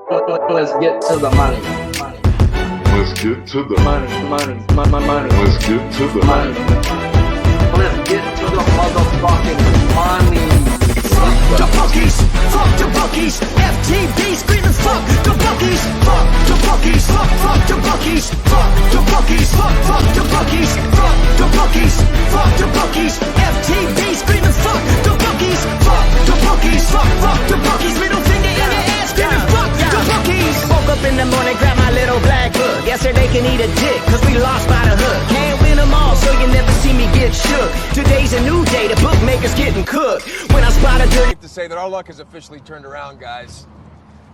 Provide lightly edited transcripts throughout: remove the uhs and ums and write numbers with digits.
Let's get to the money. Let's get to the Money. Let's get to the Money. Let's get to the motherfucking money. Fuck the bookies, fuck the bookies, FTV screaming fuck the bookies, fuck the bookies, fuck the bookies, fuck the bookies, fuck the bookies, fuck the bookies, fuck the bookies, FTV screaming fuck the bookies, fuck the bookies, fuck the bookies, middle finger in the air screaming fuck the bookies. Woke up in the morning, grab my little black book. Yesterday can eat a dick, cause we lost by the hook. Can't win them all, so you never see me get shook. Today's a new day, the bookmaker's getting cooked. When I spot a dirty To say that our luck has officially turned around, guys.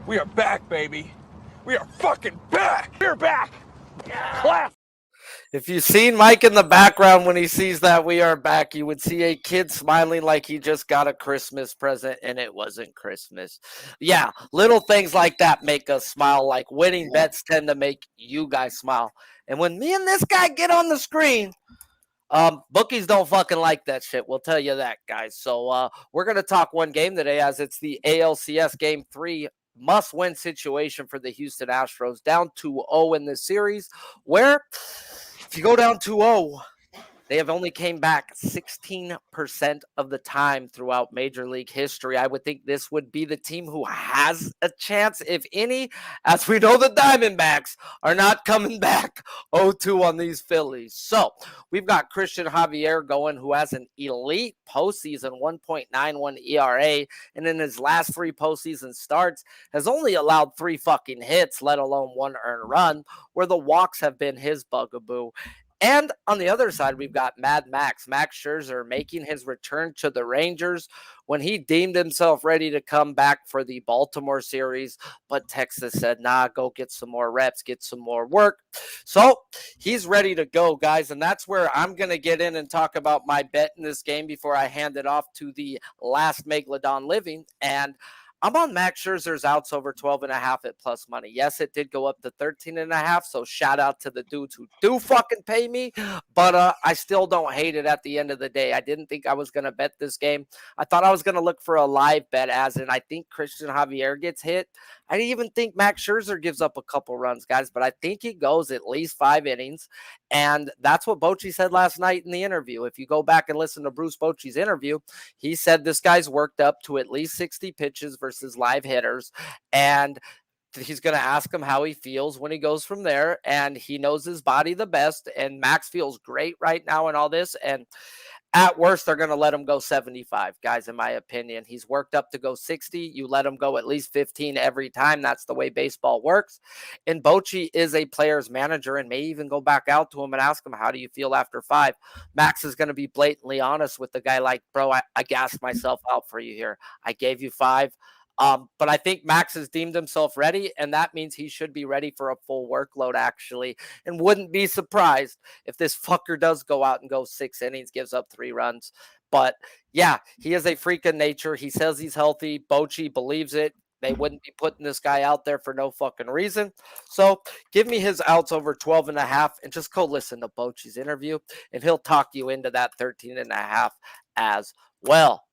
We are back, baby. We are fucking back. We're back. Clap. If you've seen Mike in the background when he sees that we are back, you would see a kid smiling like he just got a Christmas present and it wasn't Christmas. Yeah, little things like that make us smile. Like winning bets tend to make you guys smile. And when me and this guy get on the screen, bookies don't fucking like that shit. We'll tell you that, guys. So we're going to talk one game today as it's the ALCS Game 3 must-win situation for the Houston Astros. Down 2-0 in this series, where if you go down 2-0, they have only came back 16% of the time throughout Major League history. I would think this would be the team who has a chance, if any, as we know the Diamondbacks are not coming back 0-2 on these Phillies. So we've got Christian Javier going, who has an elite postseason 1.91 ERA, and in his last 3 postseason starts has only allowed 3 fucking hits, let alone 1 earned run, where the walks have been his bugaboo. And on the other side, we've got Max Scherzer, making his return to the Rangers when he deemed himself ready to come back for the Baltimore series. But Texas said, nah, go get some more reps, get some more work. So he's ready to go, guys. And that's where I'm going to get in and talk about my bet in this game before I hand it off to the last Megalodon living. And I'm on Max Scherzer's outs over 12.5 at plus money. Yes, it did go up to 13.5. So shout out to the dudes who do fucking pay me. But I still don't hate it at the end of the day. I didn't think I was going to bet this game. I thought I was going to look for a live bet, as in I think Christian Javier gets hit. I didn't even think Max Scherzer gives up a couple runs, guys, but I think he goes at least 5 innings. And that's what Bochy said last night in the interview. If you go back and listen to Bruce Bochy's interview, he said this guy's worked up to at least 60 pitches versus live hitters. And he's going to ask him how he feels when he goes from there. And he knows his body the best. And Max feels great right now and all this. And at worst, they're going to let him go 75, guys, in my opinion. He's worked up to go 60. You let him go at least 15 every time. That's the way baseball works. And Bochy is a player's manager and may even go back out to him and ask him, how do you feel after 5? Max is going to be blatantly honest with the guy like, bro, I gassed myself out for you here. I gave you 5. But I think Max has deemed himself ready, and that means he should be ready for a full workload, actually, and wouldn't be surprised if this fucker does go out and go 6 innings, gives up 3 runs. But, yeah, he is a freak of nature. He says he's healthy. Bochy believes it. They wouldn't be putting this guy out there for no fucking reason. So give me his outs over 12.5 and just go listen to Bochy's interview, and he'll talk you into that 13.5 as well.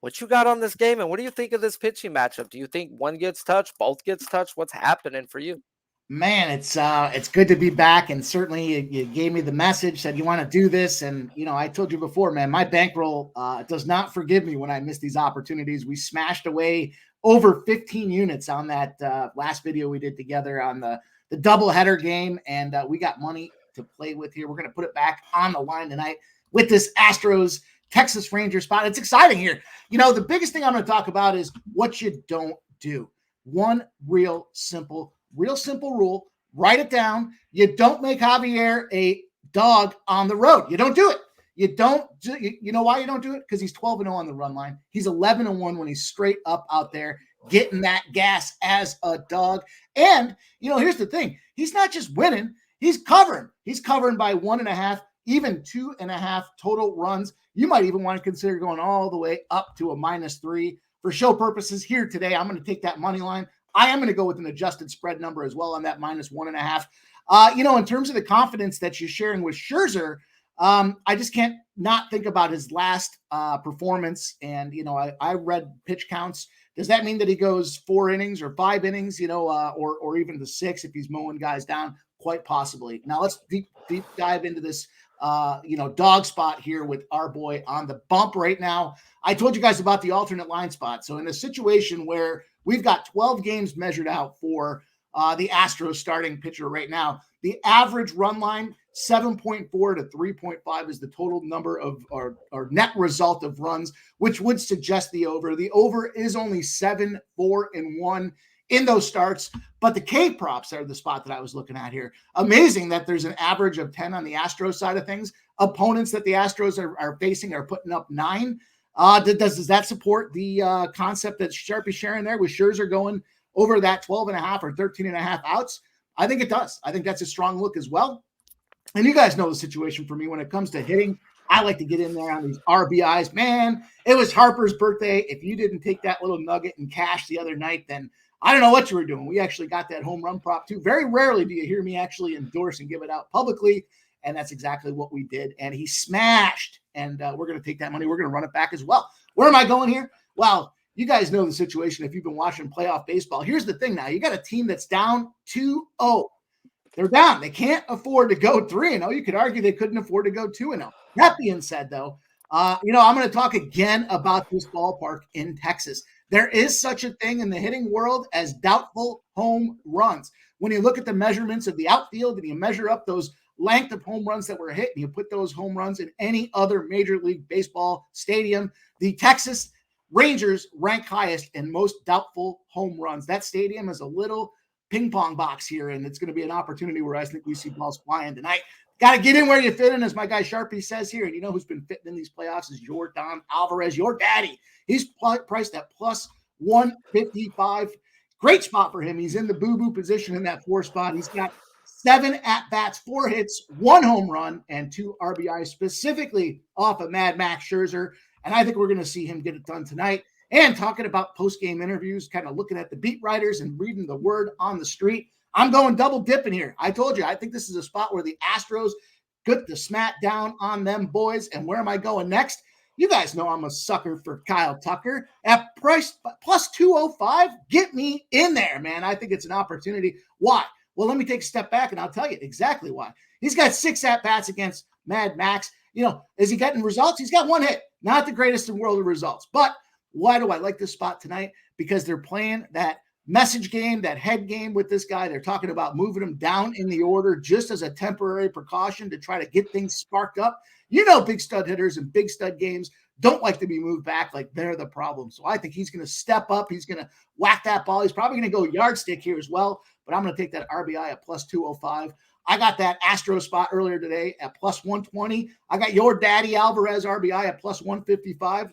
What you got on this game, and what do you think of this pitching matchup? Do you think one gets touched, both gets touched? What's happening for you? Man, it's good to be back, and certainly you gave me the message, said you want to do this, and I told you before, man, my bankroll does not forgive me when I miss these opportunities. We smashed away over 15 units on that last video we did together on the doubleheader game, and we got money to play with here. We're going to put it back on the line tonight with this Astros Texas Ranger spot. It's exciting here. The biggest thing I'm going to talk about is what you don't do. One real simple rule. Write it down. You don't make Javier a dog on the road. You don't do it. You know why you don't do it? Because he's 12-0 on the run line. He's 11-1 when he's straight up out there getting that gas as a dog. And, here's the thing. He's not just winning. He's covering. He's covering by 1.5, even 2.5 total runs. You might even want to consider going all the way up to a -3. For show purposes here today, I'm going to take that money line. I am going to go with an adjusted spread number as well on that -1.5. In terms of the confidence that you're sharing with Scherzer, I just can't not think about his last performance. And, I read pitch counts. Does that mean that he goes 4 innings or 5 innings, or even the 6 if he's mowing guys down? Quite possibly. Now let's deep dive into this, dog spot here with our boy on the bump right now. I told you guys about the alternate line spot. So in a situation where we've got 12 games measured out for the Astros starting pitcher right now, the average run line 7.4 to 3.5 is the total number of or net result of runs, which would suggest the over. The over is only 7, 4, and 1 in those starts. But the K props are the spot that I was looking at here. Amazing that there's an average of 10 on the Astros side of things. Opponents that the Astros are facing are putting up 9. Does that support the concept that Sharpie's sharing there with Scherzer going over that 12.5 or 13.5 outs? I think it does. I think that's a strong look as well. And you guys know the situation for me when it comes to hitting. I like to get in there on these RBIs. Man, it was Harper's birthday. If you didn't take that little nugget and cash the other night, then I don't know what you were doing. We actually got that home run prop too. Very rarely do you hear me actually endorse and give it out publicly. And that's exactly what we did. And he smashed. And we're going to take that money. We're going to run it back as well. Where am I going here? Well, you guys know the situation if you've been watching playoff baseball. Here's the thing now. You got a team that's down 2-0. They're down. They can't afford to go 3-0. You could argue they couldn't afford to go 2-0. That being said, though, I'm going to talk again about this ballpark in Texas. There is such a thing in the hitting world as doubtful home runs. When you look at the measurements of the outfield and you measure up those length of home runs that were hit and you put those home runs in any other Major League Baseball stadium, the Texas Rangers rank highest in most doubtful home runs. That stadium is a little ping pong box here, and it's going to be an opportunity where I think we see balls flying tonight. Got to get in where you fit in, as my guy Sharpie says here. And you know who's been fitting in these playoffs is Yordan Alvarez, your daddy. He's priced at plus 155. Great spot for him. He's in the boo-boo position in that 4 spot. He's got 7 at-bats, 4 hits, 1 home run, and 2 RBIs, specifically off of Mad Max Scherzer. And I think we're going to see him get it done tonight. And talking about post-game interviews, kind of looking at the beat writers and reading the word on the street, I'm going double dipping here. I told you, I think this is a spot where the Astros get the smack down on them boys. And where am I going next? You guys know I'm a sucker for Kyle Tucker. At price plus 205, get me in there, man. I think it's an opportunity. Why? Well, let me take a step back and I'll tell you exactly why. He's got 6 at-bats against Mad Max. Is he getting results? He's got 1 hit. Not the greatest in the world of results. But why do I like this spot tonight? Because they're playing that message game, that head game with this guy. They're talking about moving him down in the order just as a temporary precaution to try to get things sparked up. Big stud hitters and big stud games don't like to be moved back like they're the problem. So I think he's going to step up. He's going to whack that ball. He's probably going to go yardstick here as well, but I'm going to take that RBI at plus 205. I got that Astro spot earlier today at plus 120. I got your daddy Alvarez RBI at plus 155.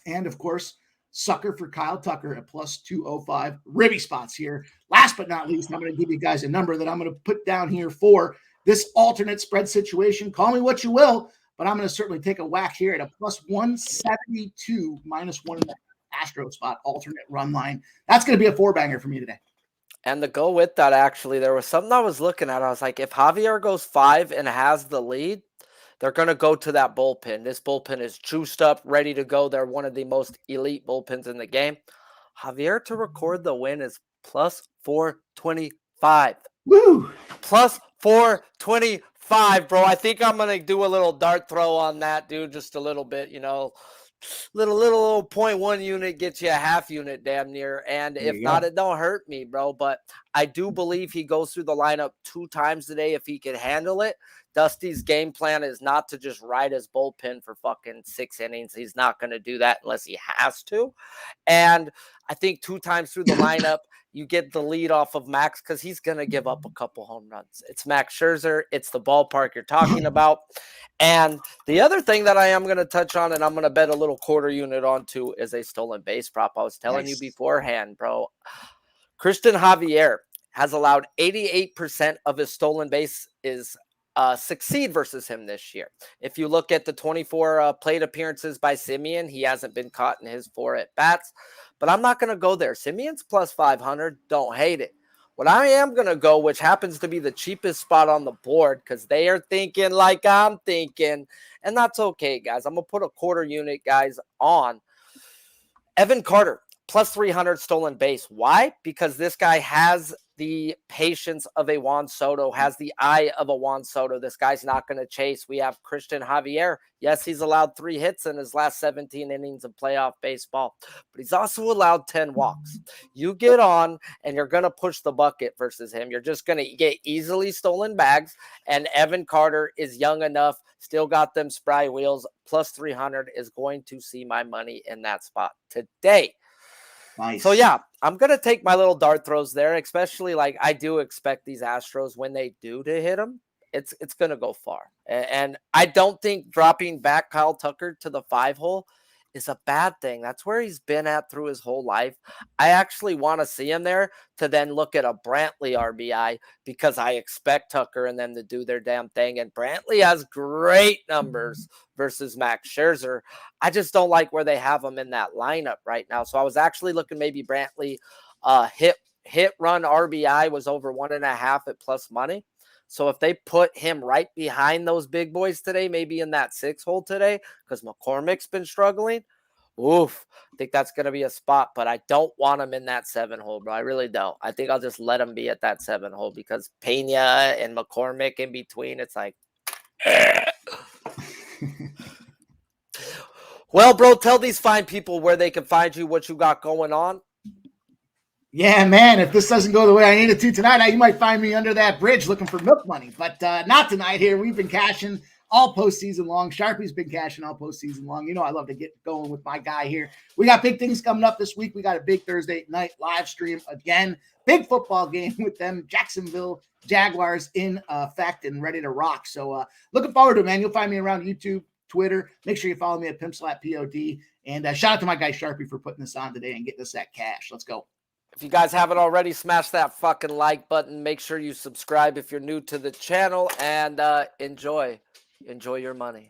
And of course, sucker for Kyle Tucker at plus 205. Ribby spots here. Last but not least, I'm going to give you guys a number that I'm going to put down here for this alternate spread situation. Call me what you will, but I'm going to certainly take a whack here at a plus 172 minus 1 Astro spot alternate run line. That's going to be a 4-banger for me today. And to go with that, actually, there was something I was looking at. I was like, if Javier goes 5 and has the lead, they're going to go to that bullpen. This bullpen is juiced up, ready to go. They're one of the most elite bullpens in the game. Javier to record the win is plus 425. Woo! Plus 425, bro. I think I'm going to do a little dart throw on that, dude, just a little bit, Little 0.1 unit gets you a half unit damn near. And if not, it don't hurt me, bro. But I do believe he goes through the lineup 2 times today if he can handle it. Dusty's game plan is not to just ride his bullpen for fucking 6 innings. He's not going to do that unless he has to. And I think 2 times through the lineup, you get the lead off of Max because he's going to give up a couple home runs. It's Max Scherzer. It's the ballpark you're talking about. And the other thing that I am going to touch on, and I'm going to bet a little quarter unit onto, is a stolen base prop. I was telling you beforehand, bro. Christian Javier has allowed 88% of his stolen base is succeed versus him this year. If you look at the 24 plate appearances by Simeon, he hasn't been caught in his 4 at-bats. But I'm not going to go there. Simeon's plus 500. Don't hate it. What I am going to go, which happens to be the cheapest spot on the board because they are thinking like I'm thinking, and that's okay, guys. I'm going to put a quarter unit, guys, on Evan Carter, plus 300 stolen base. Why? Because this guy has the patience of a Juan Soto, has the eye of a Juan Soto. This guy's not going to chase. We have Christian Javier. Yes, he's allowed 3 hits in his last 17 innings of playoff baseball, but he's also allowed 10 walks. You get on and you're going to push the bucket versus him. You're just going to get easily stolen bags, and Evan Carter is young enough, still got them spry wheels. Plus 300 is going to see my money in that spot today. Nice. So, yeah, I'm going to take my little dart throws there, especially like I do expect these Astros when they do to hit them. It's going to go far. And I don't think dropping back Kyle Tucker to the 5 hole is a bad thing. That's where he's been at through his whole life. I actually want to see him there to then look at a Brantley RBI because I expect Tucker and them to do their damn thing. And Brantley has great numbers versus Max Scherzer. I just don't like where they have him in that lineup right now. So I was actually looking maybe Brantley hit run RBI was over 1.5 at plus money. So if they put him right behind those big boys today, maybe in that 6 hole today, because McCormick's been struggling, oof, I think that's going to be a spot. But I don't want him in that 7 hole, bro. I really don't. I think I'll just let him be at that 7 hole because Pena and McCormick in between, it's like, well, bro, tell these fine people where they can find you, what you got going on. Yeah, man, if this doesn't go the way I need it to tonight, you might find me under that bridge looking for milk money. But not tonight here. We've been cashing all postseason long. Sharpie's been cashing all postseason long. You know I love to get going with my guy here. We got big things coming up this week. We got a big Thursday night live stream again. Big football game with them Jacksonville Jaguars in effect and ready to rock. So looking forward to it, man. You'll find me around YouTube, Twitter. Make sure you follow me at PimpSlapPod. And shout out to my guy Sharpie for putting this on today and getting us that cash. Let's go. If you guys haven't already, smash that fucking like button. Make sure you subscribe if you're new to the channel, and enjoy your money.